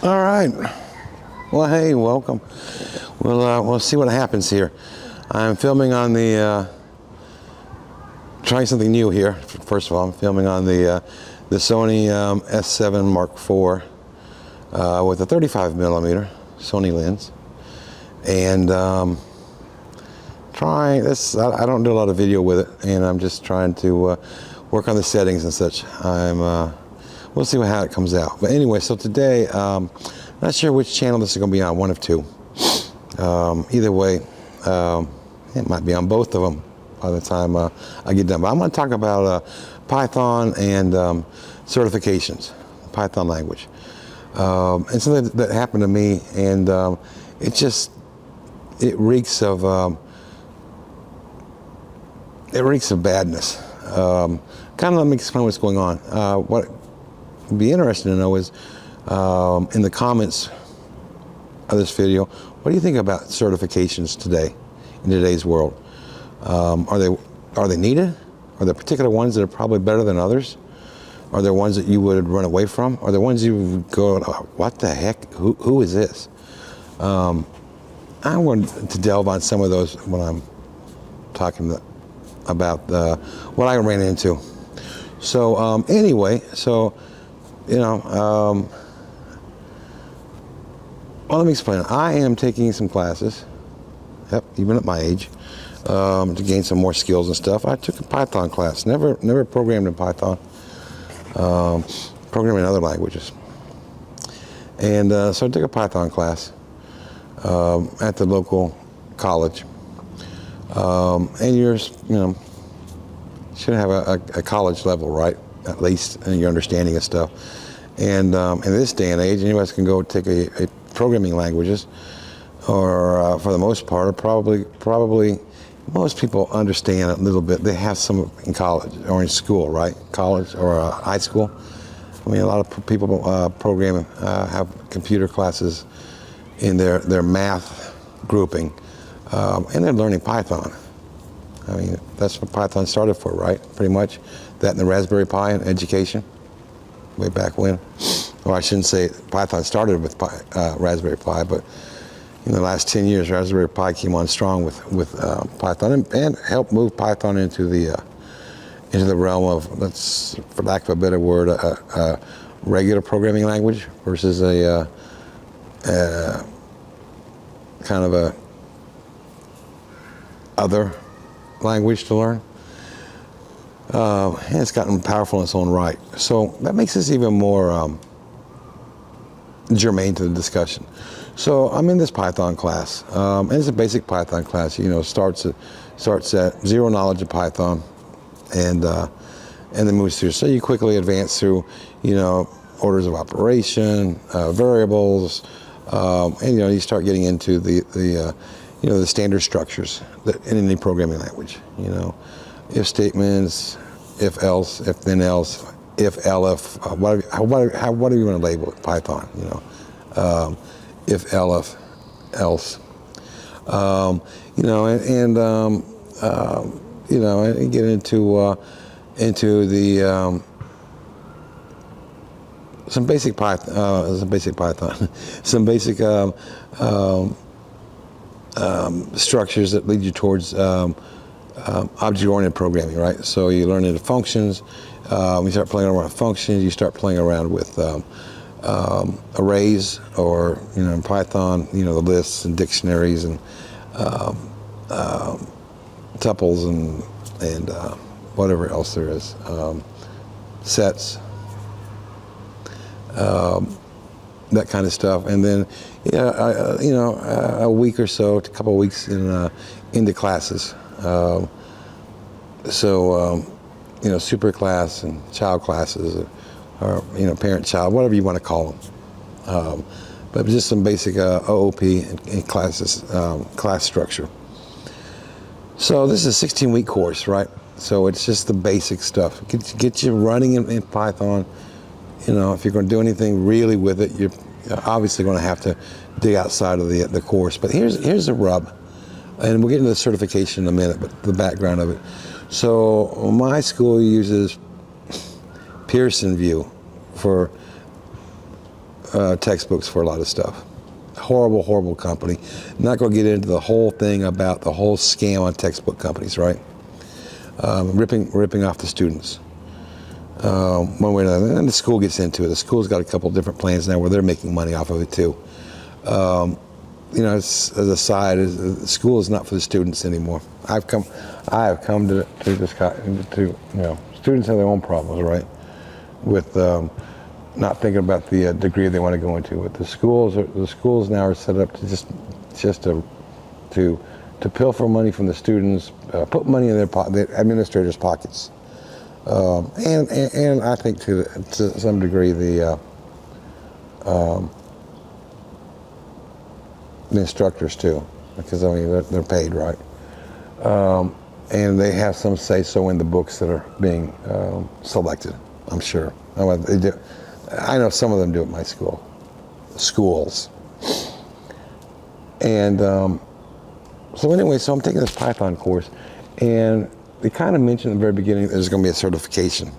All right. Well, hey, welcome. We'll see what happens here. I'm filming on the trying something new here. First of all, I'm filming on the Sony S7 Mark IV with a 35mm Sony lens, and trying this. I don't do a lot of video with it, and I'm just trying to work on the settings and such. We'll see how it comes out. But anyway, so today, not sure which channel this is going to be on, one of two. Either way, it might be on both of them by the time I get done. But I'm going to talk about Python and certifications, Python language. And something that happened to me, and it reeks of badness. Kind of let me explain what's going on. What would be interesting to know is in the comments of this video, what do you think about certifications today, in today's world? Are they needed? Are there particular ones that are probably better than others? Are there ones that you would run away from? Are there ones you would go, oh, what the heck? Who is this? I'm going to delve on some of those when I'm talking about what I ran into. So anyway, so well, let me explain. I am taking some classes, even at my age, to gain some more skills and stuff. I took a Python class. Never programmed in Python. Programmed in other languages. And so I took a Python class at the local college. And you should have a college level, right? At least in your understanding of stuff. And in this day and age, anybody can go take a programming languages, or for the most part, or probably most people understand a little bit. They have some in college or in school, right? College or high school. I mean, a lot of people programming have computer classes in their math grouping, and they're learning Python. I mean, that's what Python started for, right? Pretty much. That and the Raspberry Pi in education, way back when. Or I shouldn't say Python started with Raspberry Pi, but in the last 10 years, Raspberry Pi came on strong with Python and helped move Python into the realm of, for lack of a better word, a regular programming language versus a kind of a other language to learn. And it's gotten powerful in its own right. So that makes this even more germane to the discussion. So I'm in this Python class, and it's a basic Python class. Starts at zero knowledge of Python, and then moves through. So you quickly advance through, orders of operation, variables, and you start getting into the standard structures that in any programming language. If statements, if else, if then else, if elif, whatever you want to label it, Python. If elif, else. And get into the some basic Python, some basic structures that lead you towards object-oriented programming, right? So you learn into functions. You start playing around with functions. You start playing around with arrays, or in Python, the lists and dictionaries and tuples and whatever else there is, sets, that kind of stuff. And then a week or so, a couple of weeks into classes. Super class and child classes, or parent-child, whatever you want to call them. But just some basic OOP and classes, class structure. So this is a 16-week course, right? So it's just the basic stuff. Get you running in Python. If you're going to do anything really with it, you're obviously going to have to dig outside of the course. But here's the rub. And we'll get into the certification in a minute, but the background of it. So my school uses Pearson View for textbooks for a lot of stuff. Horrible, horrible company. Not going to get into the whole thing about the whole scam on textbook companies, right? Ripping off the students. One way or another. And the school gets into it. The school's got a couple different plans now where they're making money off of it too. As a side, the school is not for the students anymore. I have come to this, students have their own problems, right? With not thinking about the degree they want to go into. But the schools now are set up to just to pilfer money from the students, put money in the administrators' pockets, and I think to some degree the instructors too, because I mean they're paid, right? And they have some say-so in the books that are being selected. I'm sure. They do. I know some of them do at my schools. And so anyway, so I'm taking this Python course, and they kind of mentioned at the very beginning there's going to be a certification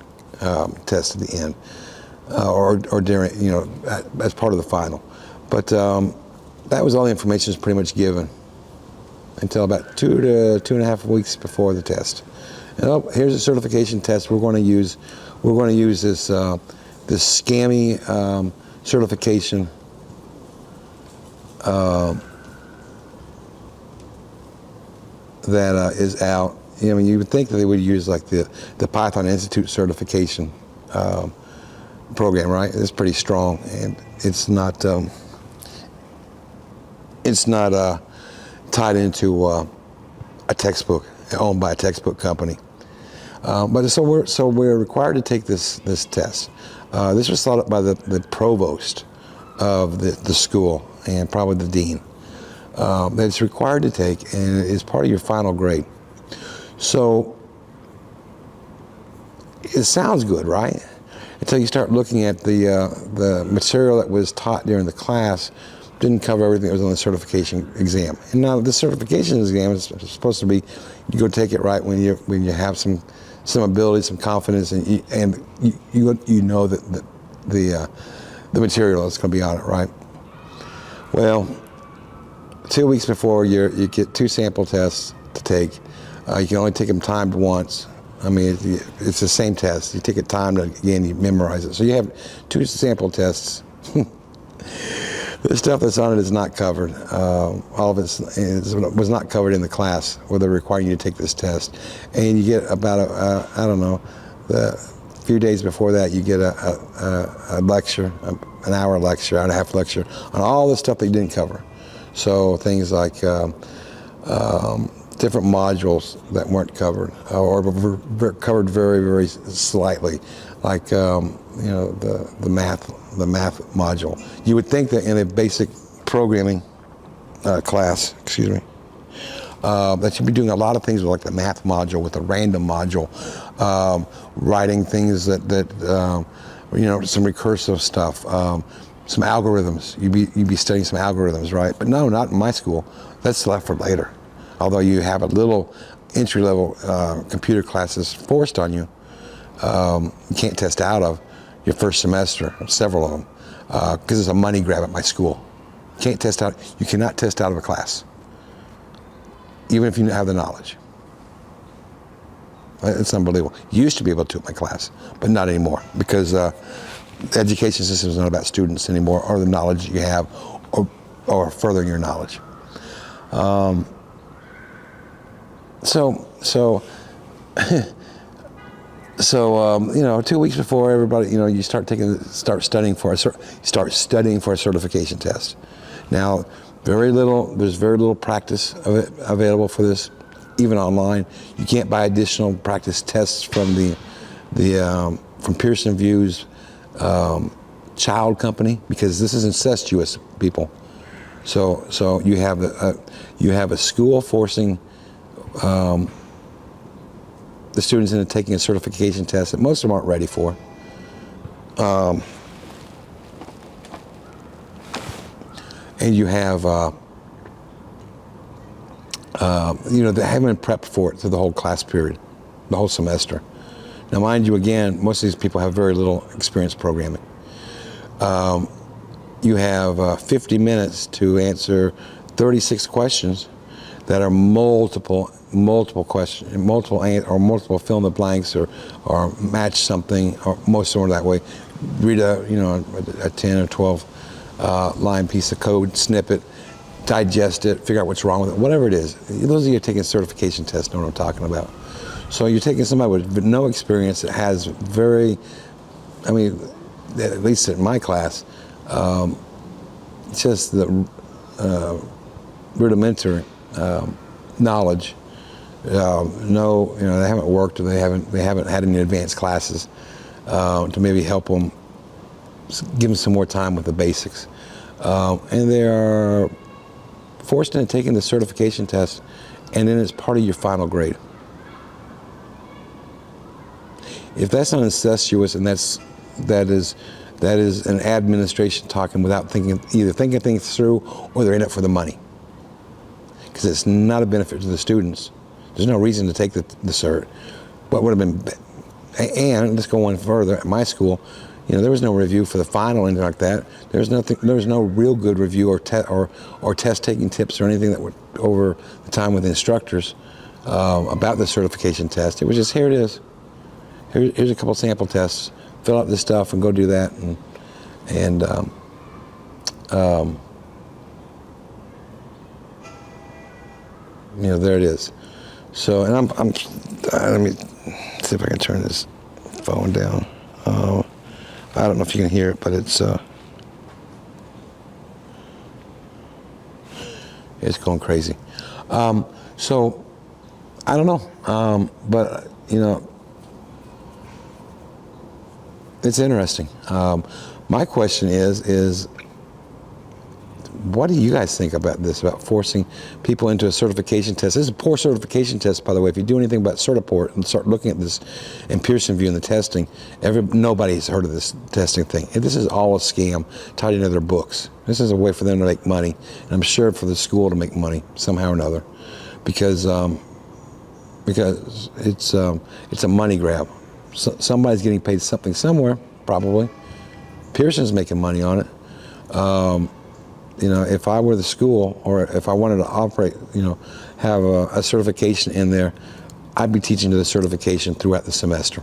test at the end, or during, as part of the final. But that was all the information was pretty much given until about 2 to 2.5 weeks before the test. And here's a certification test we're going to use. We're going to use this this scammy certification that is out. You would think that they would use like the Python Institute certification program, right? It's pretty strong, and it's not tied into a textbook owned by a textbook company. But so we're required to take this test. This was thought up by the provost of the school and probably the dean. That it's required to take, and it's part of your final grade. So it sounds good, right? Until you start looking at the material that was taught during the class. Didn't cover everything that was on the certification exam. And now the certification exam is supposed to be, you go take it right when you have some ability, some confidence, and you know that the material that's going to be on it, right? Well, 2 weeks before you get 2 sample tests to take. You can only take them timed once. I mean, it's the same test. You take it timed, again, you memorize it. So you have 2 sample tests. The stuff that's on it is not covered. All of it was not covered in the class where they're requiring you to take this test. And you get about a few days before that, you get a lecture, an hour lecture, hour and a half lecture on all the stuff that you didn't cover. So things like different modules that weren't covered or were covered very, very slightly, like the math module. You would think that in a basic programming class, that you'd be doing a lot of things with like the math module, with the random module, writing things that some recursive stuff, some algorithms. You'd be studying some algorithms, right? But no, not in my school. That's left for later. Although you have a little entry-level computer classes forced on you, you can't test out of your first semester, several of them, because it's a money grab at my school. You cannot test out of a class, even if you have the knowledge. It's unbelievable. You used to be able to at my class, but not anymore, because the education system is not about students anymore, or the knowledge you have, or furthering your knowledge. So 2 weeks before everybody, you start studying for a certification test. Now, there's very little practice of it available for this, even online. You can't buy additional practice tests from from Pearson VUE's child company, because this is incestuous, people. So you have a school forcing the students into taking a certification test that most of them aren't ready for. And you have, they haven't been prepped for it through the whole class period, the whole semester. Now, mind you, again, most of these people have very little experience programming. you have 50 minutes to answer 36 questions that are multiple questions, multiple fill in the blanks, or match something, or most of them are that way. Read a 10 or 12 line piece of code, snippet, digest it, figure out what's wrong with it, whatever it is. Those of you taking certification tests know what I'm talking about. So you're taking somebody with no experience that has at least in my class, just the rudimentary knowledge. They haven't worked, or they haven't had any advanced classes to maybe help them, give them some more time with the basics, and they are forced into taking the certification test, and then it's part of your final grade. If that's not incestuous, and that is an administration talking without either thinking things through, or they're in it for the money, because it's not a benefit to the students. There's no reason to take the cert. What would have been, and let's go one further. At my school, there was no review for the final, anything like that. There was no real good review or test taking tips or anything that would over the time with the instructors about the certification test. It was just, here it is. Here's a couple sample tests. Fill out this stuff and go do that, and there it is. So, and let me see if I can turn this phone down. I don't know if you can hear it, but it's going crazy. So I don't know, but it's interesting. My question is what do you guys think about this, about forcing people into a certification test? This is a poor certification test, by the way. If you do anything about Certiport and start looking at this in Pearson VUE and the testing, nobody's heard of this testing thing. And this is all a scam tied into their books. This is a way for them to make money, and I'm sure for the school to make money somehow or another, because it's a money grab. Somebody's getting paid something somewhere, probably. Pearson's making money on it. If I were the school, or if I wanted to operate, have a certification in there, I'd be teaching to the certification throughout the semester.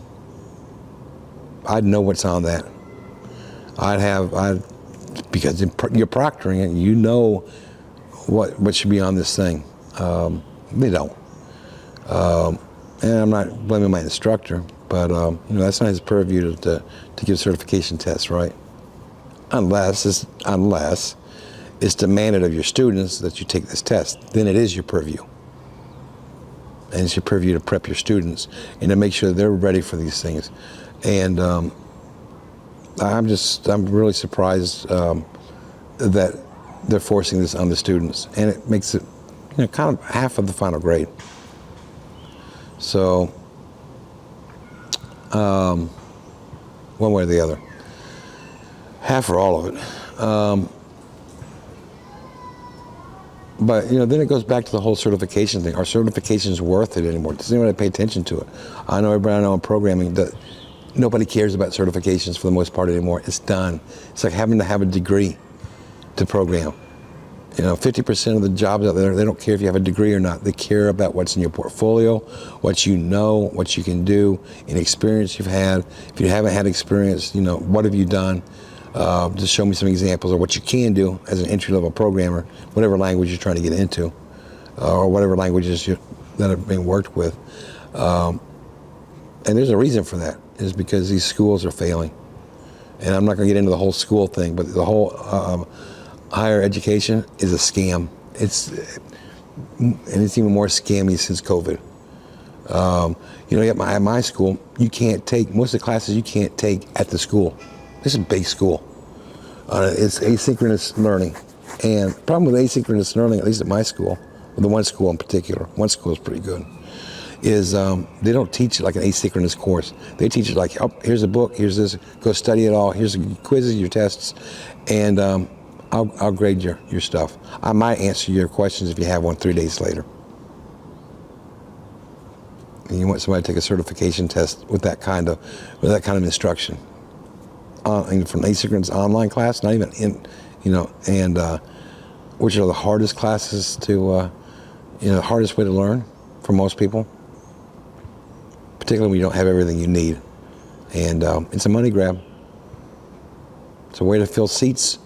I'd know what's on that. Because you're proctoring it, you know what should be on this thing. They don't. And I'm not blaming my instructor, but that's not his purview to give certification tests, right? Unless it's demanded of your students that you take this test, then it is your purview. And it's your purview to prep your students and to make sure they're ready for these things. And I'm really surprised that they're forcing this on the students, and it makes it kind of half of the final grade. So one way or the other, half or all of it. But then it goes back to the whole certification thing. Are certifications worth it anymore? Does anybody pay attention to it? I know everybody I know in programming that nobody cares about certifications for the most part anymore. It's done. It's like having to have a degree to program. 50% of the jobs out there, they don't care if you have a degree or not. They care about what's in your portfolio, what you know, what you can do, any experience you've had. If you haven't had experience, what have you done? Just show me some examples of what you can do as an entry-level programmer, whatever language you're trying to get into, or whatever languages that are being worked with. And there's a reason for that, is because these schools are failing. And I'm not going to get into the whole school thing, but the whole higher education is a scam. It's even more scammy since COVID. At my school, you can't take, most of the classes you can't take at the school. This is base school. It's asynchronous learning. And the problem with asynchronous learning, at least at my school, the one school in particular, one school is pretty good, is they don't teach it like an asynchronous course. They teach it like, here's a book, here's this, go study it all, here's your quizzes, your tests, and I'll grade your stuff. I might answer your questions if you have one 3 days later. And you want somebody to take a certification test with that kind of instruction. From asynchronous online class, not even and which are the hardest classes to, the hardest way to learn for most people, particularly when you don't have everything you need. And it's a money grab. It's a way to fill seats.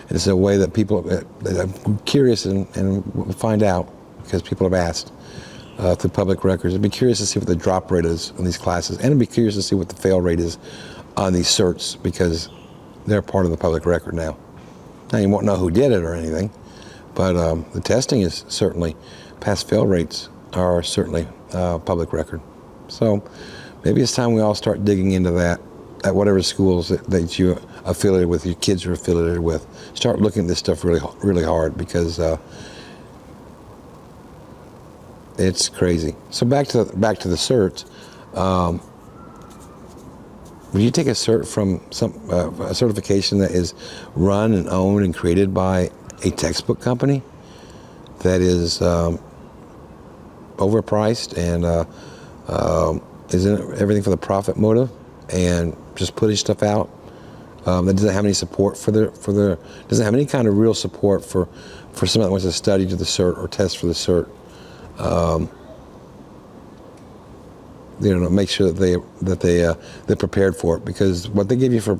And it's a way that people that are curious and will find out, because people have asked through public records. I'd be curious to see what the drop rate is on these classes, and I'd be curious to see what the fail rate is on these certs, because they're part of the public record now. Now, you won't know who did it or anything, but the testing is certainly, pass-fail rates are certainly public record. So maybe it's time we all start digging into that at whatever schools that you're affiliated with, your kids are affiliated with. Start looking at this stuff really, really hard, because it's crazy. So back to the certs. When you take a cert from a certification that is run and owned and created by a textbook company that is overpriced and isn't everything for the profit motive and just putting stuff out, that doesn't have any support doesn't have any kind of real support for someone that wants to study to the cert or test for the cert. Make sure that they're prepared for it, because what they give you for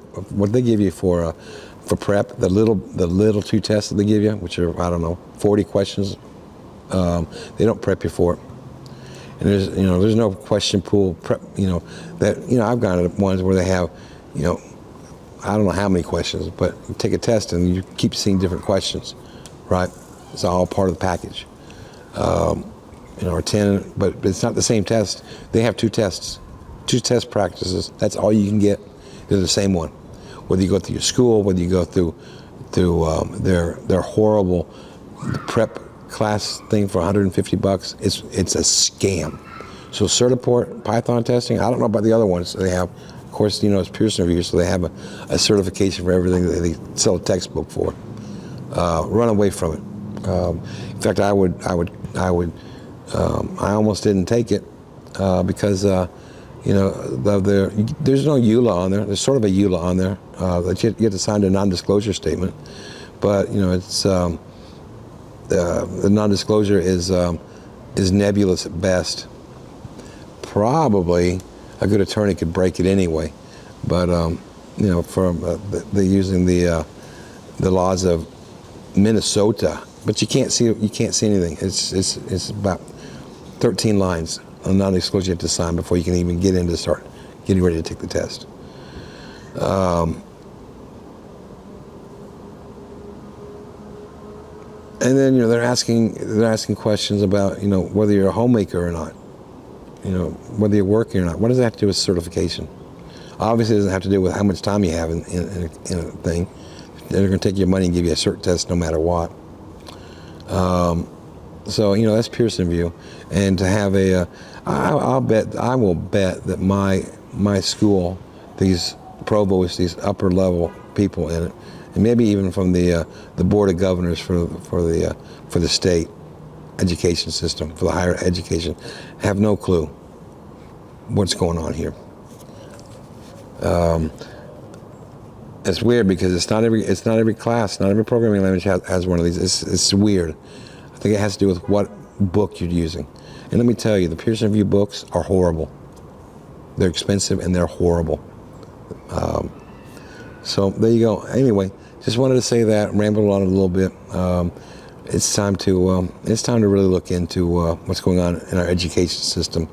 prep, the little 2 tests that they give you, which are 40 questions, they don't prep you for it. And there's no question pool prep. I've gone to ones where they have, I don't know how many questions, but you take a test and you keep seeing different questions, right? It's all part of the package. Or 10, but it's not the same test. They have 2 tests, 2 test practices. That's all you can get. They're the same one. Whether you go through your school, whether you go through their horrible prep class thing for $150, it's a scam. So Certiport, Python testing, I don't know about the other ones they have. Of course, it's Pearson Review, so they have a certification for everything that they sell a textbook for. Run away from it. In fact, I almost didn't take it because there's no EULA on there. There's sort of a EULA on there that you have to sign a non-disclosure statement, but it's the non-disclosure is nebulous at best. Probably a good attorney could break it anyway, but they're using the laws of Minnesota. But you can't see anything. It's about 13 lines on non-disclosure you have to sign before you can even get in to start getting ready to take the test. And then they're asking questions about whether you're a homemaker or not, whether you're working or not. What does that have to do with certification? Obviously, it doesn't have to do with how much time you have in a thing. They're going to take your money and give you a cert test no matter what. So that's Pearson View, and to have I will bet that my school, these provosts, these upper level people in it, and maybe even from the board of governors for the state education system, for the higher education, have no clue what's going on here. It's weird because it's not every class, not every programming language has one of these. It's weird. I think it has to do with what book you're using. And let me tell you, the Pearson View books are horrible. They're expensive and they're horrible. So there you go. Anyway, just wanted to say that, rambled on a little bit. It's time to really look into what's going on in our education system.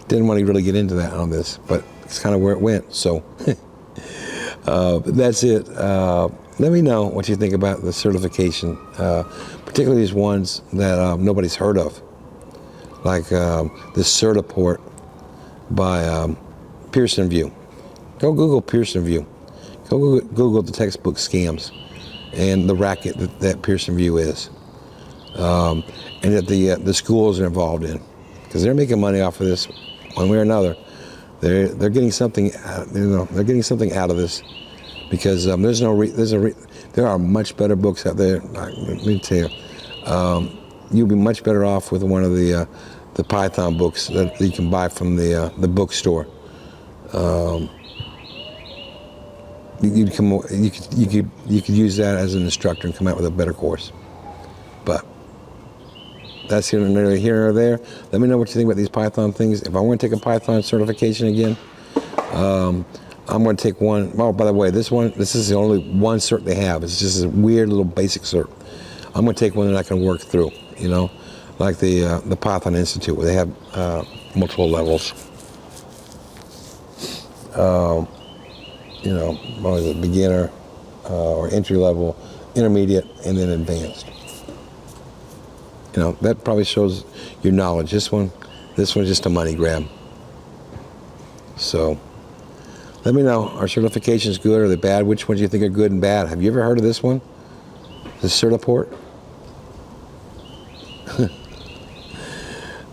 Didn't want to really get into that on this, but it's kind of where it went. So that's it. Let me know what you think about the certification, particularly these ones that nobody's heard of, like this Certiport by Pearson View. Go Google Pearson View. Go Google the textbook scams and the racket that Pearson View is, and that the schools are involved in, because they're making money off of this one way or another. They're getting something, they're getting something out of this, because there are much better books out there. Let me tell you, you'll be much better off with one of the Python books that you can buy from the bookstore. you could use that as an instructor and come out with a better course. But that's here or there. Let me know what you think about these Python things. If I want to take a Python certification again, I'm going to take one. Oh, by the way, this is the only one cert they have. It's just a weird little basic cert. I'm going to take one that I can work through, like the Python Institute, where they have multiple levels. What is it, beginner or entry level, intermediate, and then advanced. That probably shows your knowledge. This one's just a money grab. So let me know, are certifications good or are they bad? Which ones do you think are good and bad? Have you ever heard of this one? The Certiport?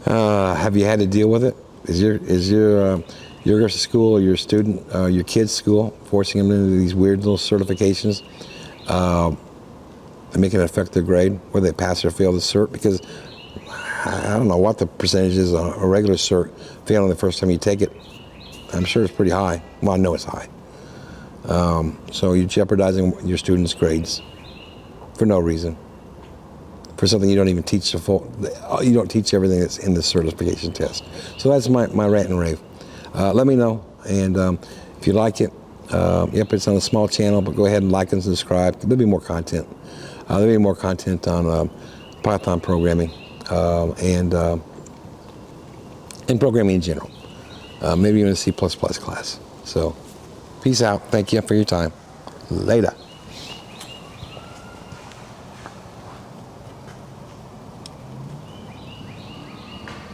Have you had to deal with it? Is your school or your student, your kid's school, forcing them into these weird little certifications and making it affect their grade, whether they pass or fail the cert? Because I don't know what the percentage is on a regular cert, failing the first time you take it. I'm sure it's pretty high. Well, I know it's high. So you're jeopardizing your students' grades for no reason, for something you don't even teach you don't teach everything that's in the certification test. So that's my rant and rave. Let me know, and if you like it, it's on a small channel, but go ahead and like and subscribe. There'll be more content. There'll be more content on Python programming and programming in general. Maybe even a C++ class. So, peace out. Thank you for your time. Later.